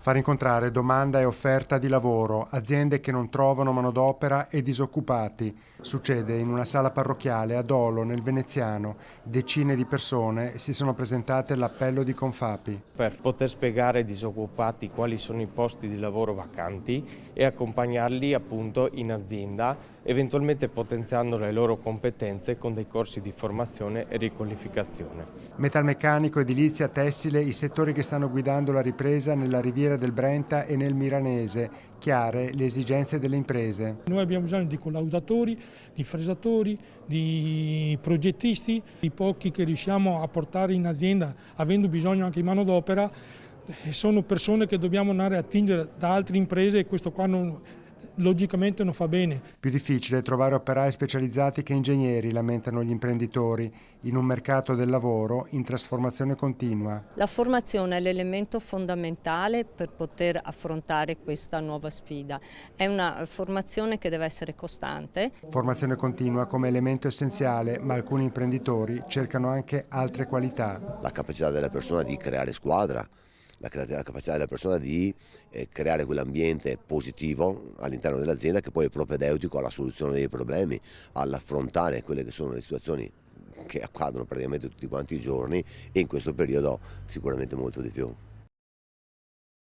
Far incontrare domanda e offerta di lavoro, aziende che non trovano manodopera e disoccupati. Succede in una sala parrocchiale a Dolo, nel Veneziano. Decine di persone si sono presentate all'appello di Confapi. Per poter spiegare ai disoccupati quali sono i posti di lavoro vacanti e accompagnarli appunto in azienda, eventualmente potenziando le loro competenze con dei corsi di formazione e riqualificazione. Metalmeccanico, edilizia, tessile, i settori che stanno guidando la ripresa nella Riviera del Brenta e nel Milanese. Chiare le esigenze delle imprese. Noi abbiamo bisogno di collaudatori, di fresatori, di progettisti, i pochi che riusciamo a portare in azienda avendo bisogno anche di manodopera. Sono persone che dobbiamo andare a attingere da altre imprese e questo qua logicamente non fa bene. Più difficile trovare operai specializzati che ingegneri, lamentano gli imprenditori, in un mercato del lavoro in trasformazione continua. La formazione è l'elemento fondamentale per poter affrontare questa nuova sfida. È una formazione che deve essere costante. Formazione continua come elemento essenziale, ma alcuni imprenditori cercano anche altre qualità. La capacità della persona di creare squadra, la capacità della persona di creare quell'ambiente positivo all'interno dell'azienda che poi è propedeutico alla soluzione dei problemi, all'affrontare quelle che sono le situazioni che accadono praticamente tutti quanti i giorni e in questo periodo sicuramente molto di più.